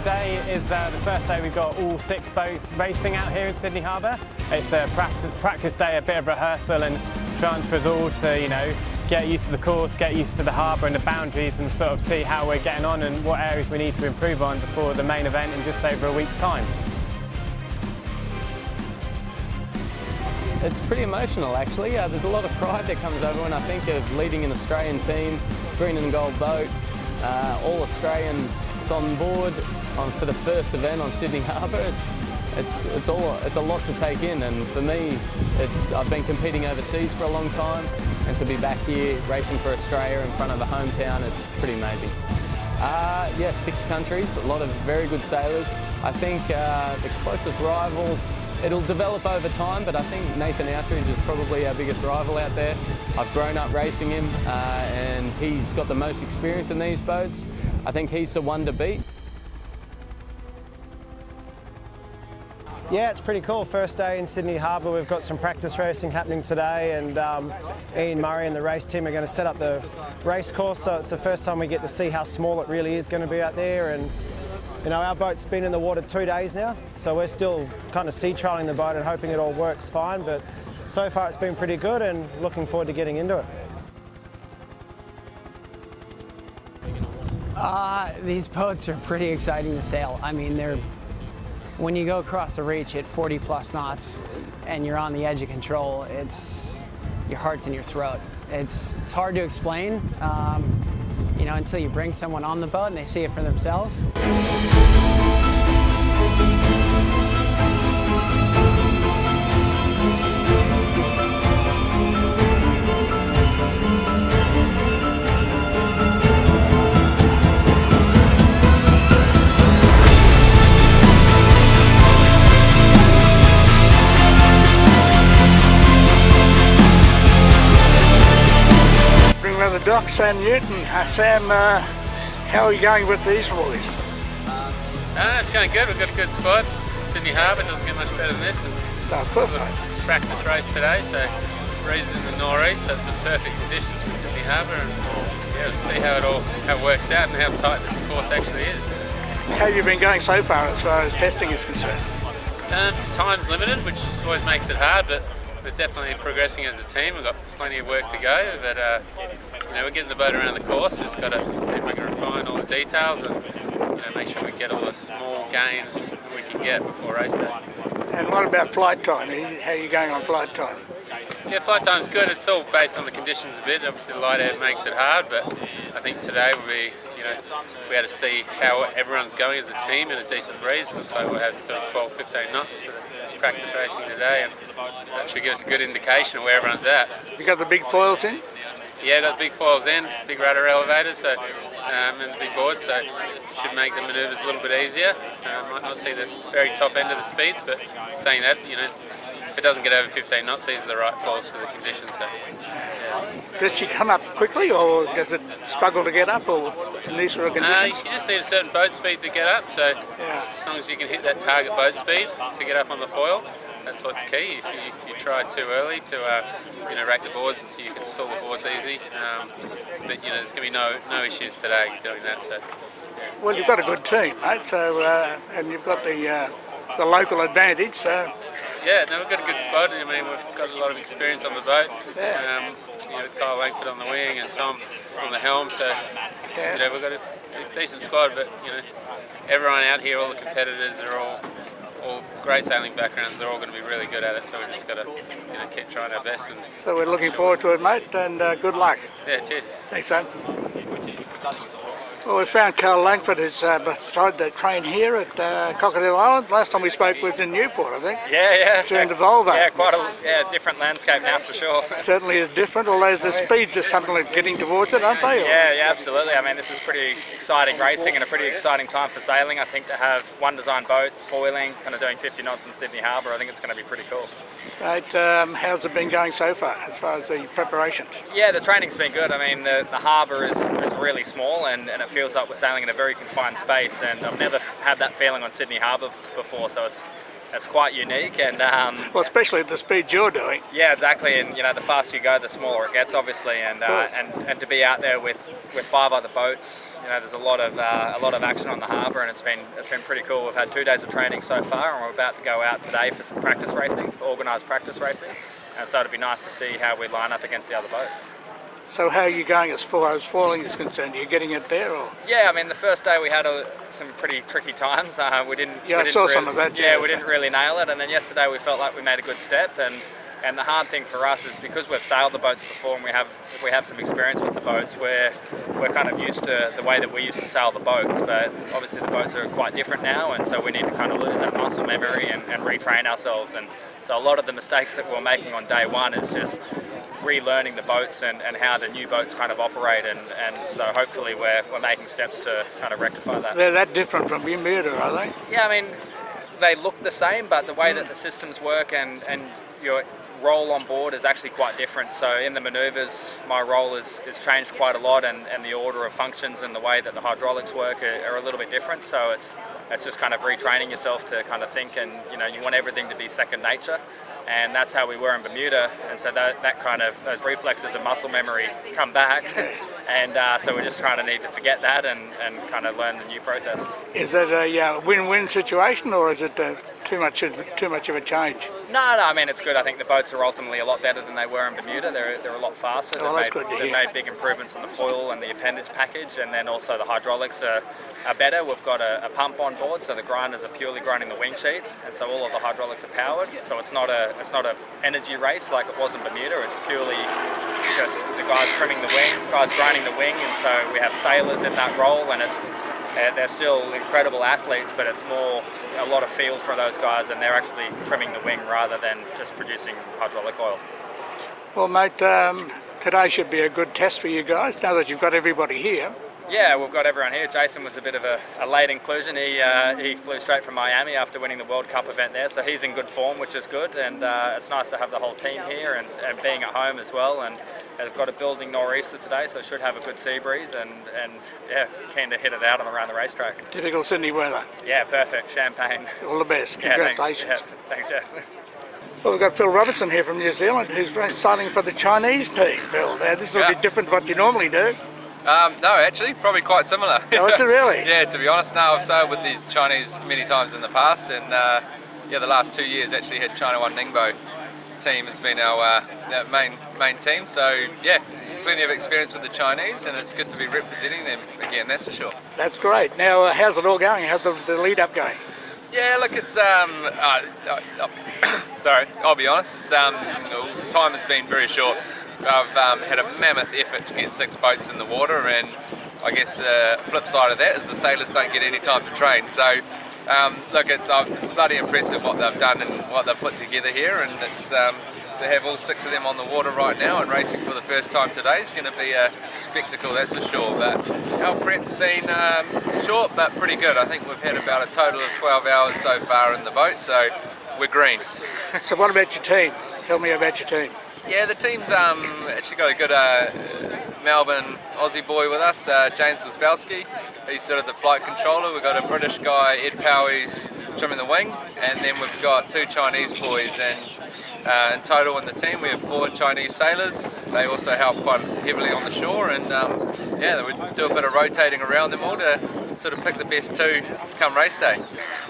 today is the first day we've got all 6 boats racing out here in Sydney Harbour. It's a practice day, a bit of rehearsal and chance for us all to, you know, get used to the course, get used to the harbour and the boundaries and sort of see how we're getting on and what areas we need to improve on before the main event in just over a week's time. It's pretty emotional actually. There's a lot of pride that comes over when I think of leading an Australian team, green and gold boat, all Australians on board for the first event on Sydney Harbour. It's a lot to take in, and for me, I've been competing overseas for a long time, and to be back here racing for Australia in front of the hometown, it's pretty amazing. Yeah, 6 countries, a lot of very good sailors. I think the closest rival, it'll develop over time, but I think Nathan Outridge is probably our biggest rival out there. I've grown up racing him, and he's got the most experience in these boats. I think he's the one to beat. Yeah, it's pretty cool. First day in Sydney Harbour. We've got some practice racing happening today, and Ian Murray and the race team are going to set up the race course, so it's the first time we get to see how small it really is going to be out there. And you know, our boat's been in the water 2 days now, so we're still kind of sea trialling the boat and hoping it all works fine, but so far it's been pretty good and looking forward to getting into it. These boats are pretty exciting to sail. I mean, when you go across the reach at 40+ knots and you're on the edge of control, your heart's in your throat. It's hard to explain, you know, until you bring someone on the boat and they see it for themselves. The dock, Sam Newton. Sam, how are you going with these boys? It's going good. We've got a good squad. Sydney Harbour doesn't get much better than this. And no, of course not. Practice race today, so breeze in the nor'east, so it's the perfect conditions for Sydney Harbour. And yeah, we'll see how it works out and how tight this course actually is. How have you been going so far as testing is concerned? Time's limited, which always makes it hard, but we're definitely progressing as a team. We've got plenty of work to go, but you know, we're getting the boat around the course. Just got to see if we can refine all the details and you know, make sure we get all the small gains that we can get before race day. And what about flight time? How are you going on flight time? Yeah, flight time's good. It's all based on the conditions a bit. Obviously the light air makes it hard, but I think today we had to see how everyone's going as a team in a decent breeze. Looks like we'll have sort of 12-15 knots for practice racing today, and that should give us a good indication of where everyone's at. You got the big foils in? Yeah, got the big foils in, big rudder elevators, so and the big boards, so it should make the manoeuvres a little bit easier. Might not see the very top end of the speeds, but saying that, you know, if it doesn't get over 15 knots, these are the right foils for the conditions. So, yeah. Does she come up quickly, or does it struggle to get up, or in these sort of conditions? You just need a certain boat speed to get up, so as long as you can hit that target boat speed to get up on the foil, that's what's key. If you try too early to you know, rack the boards so you can stall the boards easy, but you know, there's going to be no issues today doing that. So. Well, you've got a good team, mate. So and you've got the local advantage. So. Yeah, no, we've got a good squad. I mean, we've got a lot of experience on the boat. Yeah. You know, Kyle Langford on the wing and Tom on the helm. So you know, we've got a decent squad. But you know, everyone out here, all the competitors, are all great sailing backgrounds. They're all going to be really good at it. So we just got to, you know, keep trying our best. And so we're looking forward to it, mate. And good luck. Yeah, cheers. Thanks, son. Well, we found Carl Langford who's beside the train here at Crocodile Island. Last time we spoke was in Newport, I think. Yeah. During the Volvo. Yeah, quite a different landscape now for sure. Certainly is different, although the speeds are something like getting towards it, aren't they? Yeah, absolutely. I mean, this is pretty exciting racing and a pretty exciting time for sailing. I think to have one design boats, foiling, kind of doing 50 knots in Sydney Harbour, I think it's going to be pretty cool. Right, how's it been going so far, as far as the preparations? Yeah, the training's been good. I mean, the harbour is really small, and it feels like we're sailing in a very confined space, and I've never had that feeling on Sydney Harbour before, so it's that's quite unique. And well, especially at the speed you're doing. yeah, exactly. And you know, the faster you go, the smaller it gets, obviously. And to be out there with 5 other boats, you know, there's a lot of action on the harbour, and it's been pretty cool. We've had 2 days of training so far, and we're about to go out today for some practice racing, organised practice racing. And so it'd be nice to see how we line up against the other boats. So how are you going as far as foiling is concerned? Are you getting it there, or? Yeah, I mean, the first day we had some pretty tricky times. We didn't. Yeah, I saw some of that. Yeah, we didn't really nail it, and then yesterday we felt like we made a good step. And the hard thing for us is because we've sailed the boats before and we have some experience with the boats, we're kind of used to the way that we used to sail the boats. But obviously the boats are quite different now, and so we need to kind of lose that muscle memory and retrain ourselves. And so a lot of the mistakes that we're making on day one is just relearning the boats and how the new boats kind of operate, and so hopefully we're making steps to kind of rectify that. They're that different from Bermuda, are they? Yeah, I mean, they look the same, but the way that the systems work and your role on board is actually quite different. So in the manoeuvres, my role is changed quite a lot, and the order of functions and the way that the hydraulics work are a little bit different. So it's just kind of retraining yourself to kind of think, and you know, you want everything to be second nature. And that's how we were in Bermuda, and so that kind of, those reflexes and muscle memory come back, and so we're just trying to need to forget that and kind of learn the new process. Is it a win-win situation, or is it too much of a change? No, I mean, it's good. I think the boats are ultimately a lot better than they were in Bermuda. They're a lot faster. They've made big improvements on the foil and the appendage package, and then also the hydraulics are better. We've got a pump on board, so the grinders are purely grinding the wing sheet, and so all of the hydraulics are powered. So it's not a energy race like it was in Bermuda. It's purely just the guys trimming the wing, guys grinding the wing, and so we have sailors in that role, and they're still incredible athletes, but it's more a lot of feel for those guys, and they're actually trimming the wing rather than just producing hydraulic oil. Well, mate, today should be a good test for you guys, now that you've got everybody here. Yeah, we've got everyone here. Jason was a bit of a late inclusion. He flew straight from Miami after winning the World Cup event there, so he's in good form, which is good, and it's nice to have the whole team here and being at home as well. And they've got a building nor'easter today, so should have a good sea breeze, and yeah, keen to hit it out and around the racetrack. Typical Sydney weather. Yeah, perfect. Champagne. All the best. Congratulations. Yeah, thanks, Jeff. Well, we've got Phil Robertson here from New Zealand, who's sailing for the Chinese team. Phil, now this will be different to what you normally do. No, actually, probably quite similar. Oh, is it really? Yeah, to be honest, no, I've sailed with the Chinese many times in the past, and yeah, the last 2 years actually had China One Ningbo team has been our main team. So yeah, plenty of experience with the Chinese, and it's good to be representing them again. That's for sure. That's great. Now, how's it all going? How's the lead up going? Yeah, look, it's sorry, I'll be honest. It's time has been very short. I've had a mammoth effort to get 6 boats in the water, and I guess the flip side of that is the sailors don't get any time to train. So look, it's bloody impressive what they've done and what they've put together here, and it's to have all 6 of them on the water right now and racing for the first time today is going to be a spectacle, that's for sure. But our prep's been short but pretty good. I think we've had about a total of 12 hours so far in the boat, so we're green. So what about your team? Tell me about your team. Yeah, the team's actually got a good Melbourne Aussie boy with us, James Wazbowski. He's sort of the flight controller. We've got a British guy, Ed Powey's trimming the wing, and then we've got 2 Chinese boys, and in total in the team we have 4 Chinese sailors. They also help quite heavily on the shore, and yeah, we do a bit of rotating around them all to sort of pick the best 2 come race day.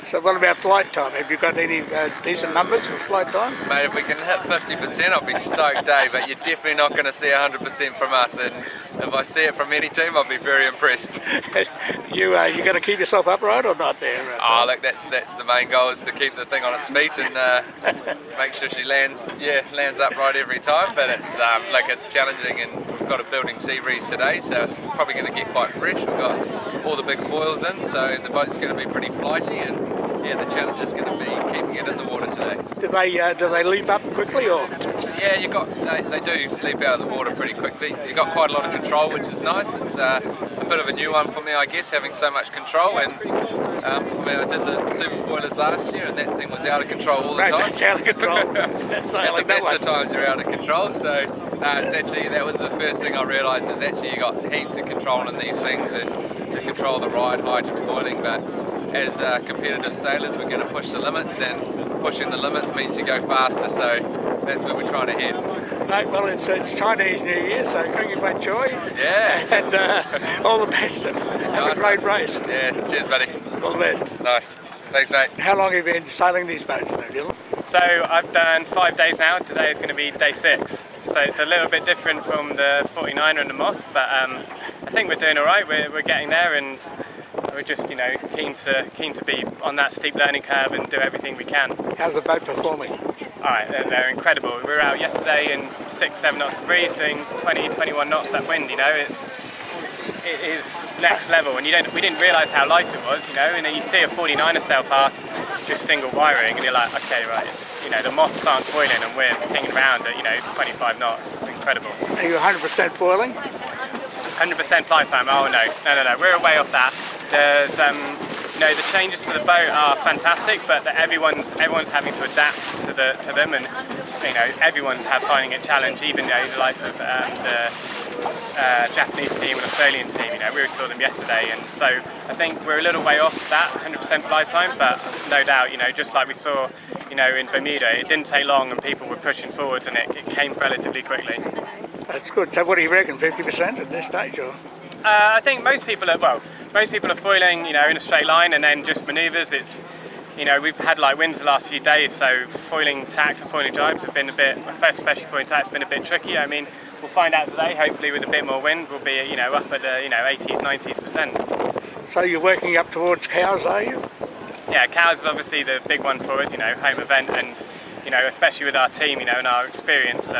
So what about flight time? Have you got any decent numbers for flight time? Mate, if we can hit 50%, I'll be stoked, but you're definitely not going to see 100% from us, and if I see it from any team, I'll be very impressed. You going to keep yourself upright or not there? Oh, look, that's the main goal, is to keep the thing on its feet and make sure she lands upright every time. But it's like, it's challenging, and we've got a building sea breeze today, so it's probably going to get quite fresh. We've got all the big foils in, so the boat's going to be pretty flighty, and yeah, the challenge is going to be keeping it in the water today. Do they leap up quickly, or? Yeah, they do leap out of the water pretty quickly. You've got quite a lot of control, which is nice. It's a bit of a new one for me, I guess, having so much control. And I mean, I did the super foilers last year, and that thing was out of control all the time. That's out of control. That's at the best of times you're out of control. So it's actually, that was the first thing I realised, is actually you got heaps of control in these things, and to control the ride, height and foiling. But as competitive sailors, we're going to push the limits, and pushing the limits means you go faster, so that's where we're trying to head. Mate, well, it's Chinese New Year, so Fat Joy. Yeah. And all the best, and have a great race. Yeah, cheers buddy. All the best. Nice. Thanks mate. How long have you been sailing these boats now, Dylan? So I've done 5 days now. Today is going to be day 6. So it's a little bit different from the 49er and the Moth, but I think we're doing all right. We're getting there, and we're just, you know, keen to be on that steep learning curve and do everything we can. How's the boat performing? All right, they're incredible. We were out yesterday in 6-7 knots of breeze, doing 20-21 knots that wind. You know, it is next level, and we didn't realise how light it was. You know, and then you see a 49er sail past just single wiring, and you're like, okay, right, you know, the Moths aren't foiling, and we're pinging around at, you know, 25 knots. It's incredible. Are you 100% foiling? 100% flight time? Oh no, we're way off that. There's, you know, the changes to the boat are fantastic, but everyone's having to adapt to them, and you know, everyone's finding it challenge. Even, you know, the likes of the Japanese team and Australian team. You know, we saw them yesterday, and so I think we're a little way off that 100% flight time, but no doubt, you know, just like we saw, you know, in Bermuda, it didn't take long, and people were pushing forwards, and it came relatively quickly. That's good. So what do you reckon, 50% at this stage, or? I think most people are foiling, you know, in a straight line, and then just manoeuvres. It's, you know, we've had like winds the last few days, so foiling tacks and foiling jibes have been a bit, especially foiling tacks, been a bit tricky. I mean, we'll find out today. Hopefully, with a bit more wind, we'll be, you know, up at the, you know, 80s, 90s%. So you're working up towards Cows, are you? Yeah, Cows is obviously the big one for us. You know, home event, and you know, especially with our team, you know, and our experience,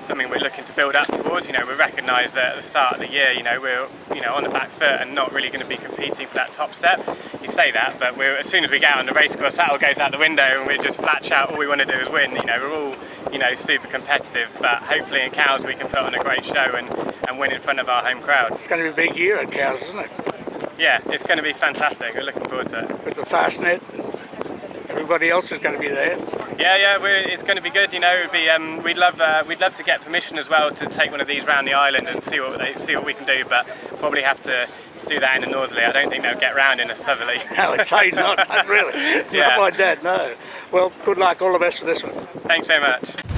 something we're looking to build up towards. You know, we recognise that at the start of the year, you know, we're, you know, on the back foot and not really going to be competing for that top step. You say that, but as soon as we get out on the race course, that all goes out the window, and we're just flat out. All we want to do is win. You know, we're all, you know, super competitive, but hopefully in Cows we can put on a great show and win in front of our home crowd. It's going to be a big year at Cows, isn't it? Yeah, it's going to be fantastic. We're looking forward to it. With the fast net, everybody else is going to be there. Yeah, it's going to be good. You know, it'd be, we'd love to get permission as well to take one of these around the island and see what we can do, but probably have to do that in a northerly. I don't think they'll get round in a southerly. No, I'd say not really. Yeah. Not like that, no. Well, good luck, all the best for this one. Thanks very much.